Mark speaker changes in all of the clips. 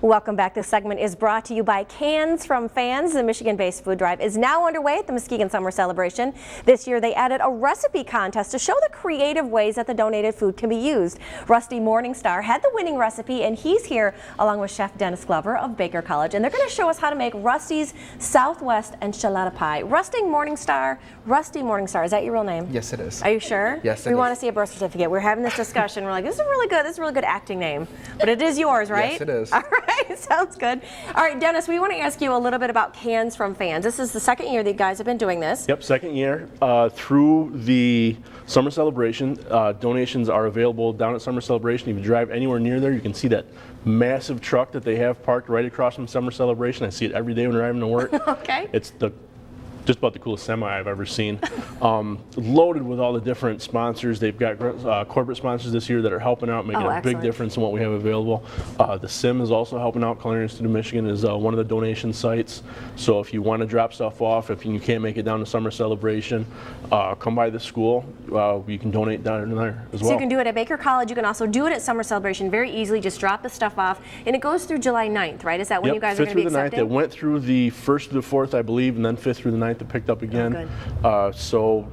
Speaker 1: Welcome back. This segment is brought to you by Cans from Fans. The Michigan-based food drive is now underway at the Muskegon Summer Celebration. This year they added a recipe contest to show the creative ways that the donated food can be used. Rusty Morningstar had the winning recipe, and he's here along with Chef Dennis Glover of Baker College, and they're going to show us how to make Rusty's Southwest enchilada pie. Rusty Morningstar, is that your real name?
Speaker 2: Yes, it is.
Speaker 1: Are you sure?
Speaker 2: Yes, it
Speaker 1: We
Speaker 2: is.
Speaker 1: want to see a birth certificate. We're having this discussion. We're like, this is a really good acting name, but it is yours, right?
Speaker 2: Yes, it is.
Speaker 1: All right, sounds good. All right, Dennis, we want to ask you a little bit about Cans from Fans. This is the second year that you guys have been doing this.
Speaker 3: Yep, second year. Through the Summer Celebration, donations are available down at Summer Celebration. If you drive anywhere near there, you can see that massive truck that they have parked right across from Summer Celebration. I see it every day when driving to work.
Speaker 1: Okay.
Speaker 3: It's just about the coolest semi I've ever seen. Loaded with all the different sponsors. They've got corporate sponsors this year that are helping out, making a big difference in what we have available. The SIM is also helping out. Culinary Institute of Michigan is one of the donation sites. So if you want to drop stuff off, if you can't make it down to Summer Celebration, come by the school. You can donate down there as well.
Speaker 1: So you can do it at Baker College. You can also do it at Summer Celebration very easily. Just drop the stuff off. And it goes through July 9th, right? Is that when you guys are going to be accepting?
Speaker 3: 5th through the 9th. It went through the 1st to the 4th, I believe, and then 5th through the 9th it picked up again.
Speaker 1: Oh, good.
Speaker 3: So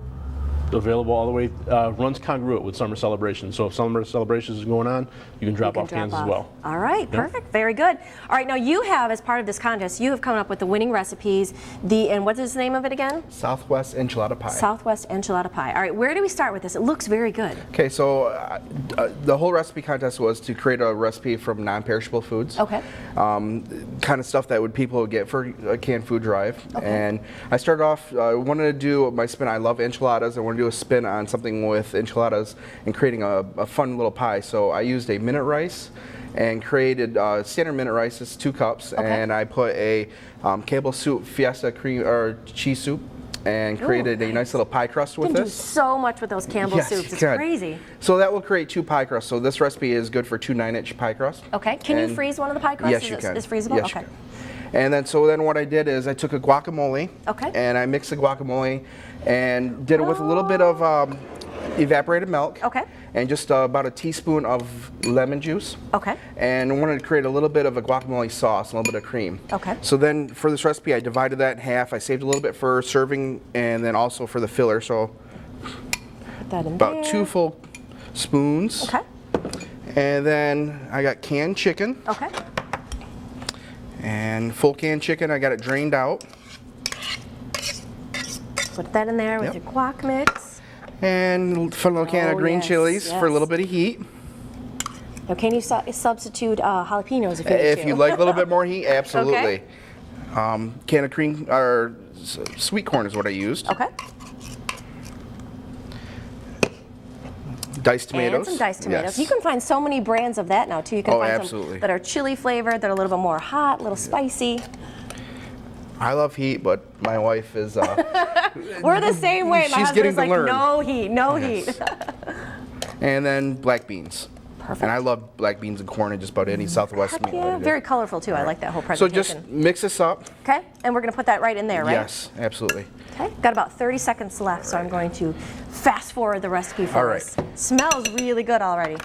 Speaker 3: available all the way, runs congruent with Summer Celebration. So if Summer Celebration is going on, you can drop off cans as well.
Speaker 1: All right, perfect, very good. All right, now you have, as part of this contest, you have come up with the winning recipes, and what is the name of it again?
Speaker 2: Southwest enchilada pie.
Speaker 1: Southwest enchilada pie. All right, where do we start with this? It looks very good.
Speaker 2: Okay, so the whole recipe contest was to create a recipe from non-perishable foods.
Speaker 1: Okay.
Speaker 2: Kind of stuff that people would get for a canned food drive.
Speaker 1: Okay.
Speaker 2: And I started off, I wanted to do my spin. I love enchiladas. I wanted to do a spin on something with enchiladas and creating a fun little pie. So I used a minute rice and created standard minute rice. It's 2 cups, and I put a Campbell soup Fiesta cream or cheese soup, and created a nice little pie crust with
Speaker 1: You can
Speaker 2: this.
Speaker 1: do so much with those Campbell soups. It's crazy.
Speaker 2: So that will create 2 pie crusts. So this recipe is good for 2 9-inch pie crusts.
Speaker 1: Okay. Can you freeze one of the pie crusts?
Speaker 2: Yes, you can.
Speaker 1: Is freezable?
Speaker 2: Yes,
Speaker 1: okay.
Speaker 2: you can. And then what I did is I took a guacamole.
Speaker 1: Okay.
Speaker 2: And I mixed the guacamole and did it with a little bit of evaporated milk.
Speaker 1: Okay.
Speaker 2: And just about a teaspoon of lemon juice.
Speaker 1: Okay.
Speaker 2: And I wanted to create a little bit of a guacamole sauce, a little bit of cream.
Speaker 1: Okay.
Speaker 2: So then for this recipe, I divided that in half. I saved a little bit for serving and then also for the filler. So
Speaker 1: Put that in
Speaker 2: about
Speaker 1: there.
Speaker 2: 2 full spoons.
Speaker 1: Okay.
Speaker 2: And then I got canned chicken.
Speaker 1: Okay.
Speaker 2: And full canned chicken, I got it drained out.
Speaker 1: Put that in there with your guac mix.
Speaker 2: And fun little can of green chilies for a little bit of heat.
Speaker 1: Now, can you substitute jalapenos if you need to?
Speaker 2: If you like a little bit more heat, absolutely.
Speaker 1: Okay.
Speaker 2: Can of cream or sweet corn is what I used.
Speaker 1: Okay.
Speaker 2: Diced tomatoes.
Speaker 1: And some diced tomatoes.
Speaker 2: Yes.
Speaker 1: You can find so many brands of that now too. You can find
Speaker 2: absolutely.
Speaker 1: some that are chili flavored, that are a little bit more hot, a little spicy.
Speaker 2: I love heat, but my wife is.
Speaker 1: We're the same way. My
Speaker 2: She's
Speaker 1: husband
Speaker 2: getting
Speaker 1: is
Speaker 2: to
Speaker 1: like,
Speaker 2: learn.
Speaker 1: no heat, no heat.
Speaker 2: And then black beans.
Speaker 1: Perfect.
Speaker 2: And I love black beans and corn in just about any Southwest meal.
Speaker 1: Yeah, very colorful too. I like that whole
Speaker 2: So
Speaker 1: presentation.
Speaker 2: just mix this up.
Speaker 1: Okay, and we're gonna put that right in there, right?
Speaker 2: Yes, absolutely.
Speaker 1: Okay, got about 30 seconds left, so I'm going to fast forward the recipe for
Speaker 2: All right.
Speaker 1: us. Smells really good already.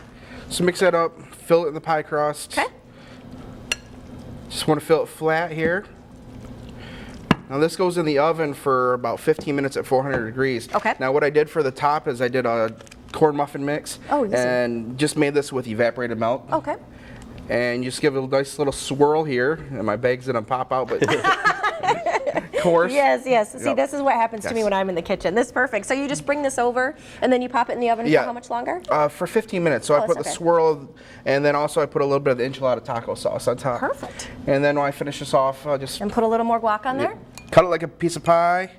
Speaker 2: So mix that up, fill it in the pie crust.
Speaker 1: Okay.
Speaker 2: Just want to fill it flat here. Now this goes in the oven for about 15 minutes at 400 degrees.
Speaker 1: Okay.
Speaker 2: Now what I did for the top is I did a corn muffin mix.
Speaker 1: Oh, yes.
Speaker 2: And just made this with evaporated milk.
Speaker 1: Okay.
Speaker 2: And just give it a nice little swirl here. And my bag's gonna pop out, but of course.
Speaker 1: Yes, yes. See,
Speaker 2: Yep.
Speaker 1: this is what happens to me when I'm in the kitchen. This is perfect. So you just bring this over, and then you pop it in the oven for how much longer?
Speaker 2: For 15 minutes. So I put the swirl, and then also I put a little bit of the enchilada taco sauce on top.
Speaker 1: Perfect.
Speaker 2: And then when I finish this off, I'll just
Speaker 1: And put a little more guac on there,
Speaker 2: cut it like a piece of pie.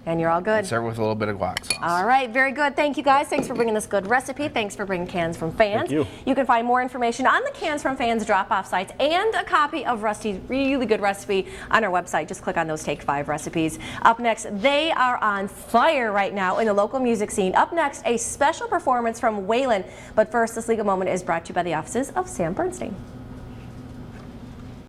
Speaker 1: and you're all good.
Speaker 2: Serve it with a little bit of guac sauce.
Speaker 1: All right, very good. Thank you guys. Thanks for bringing this good recipe. Thanks for bringing Cans from Fans.
Speaker 3: Thank you.
Speaker 1: You can find more information on the Cans from Fans drop-off sites and a copy of Rusty's really good recipe on our website. Just click on those Take 5 recipes. Up next, they are on fire right now in the local music scene. Up next, a special performance from Waylon. But first, this legal moment is brought to you by the offices of Sam Bernstein.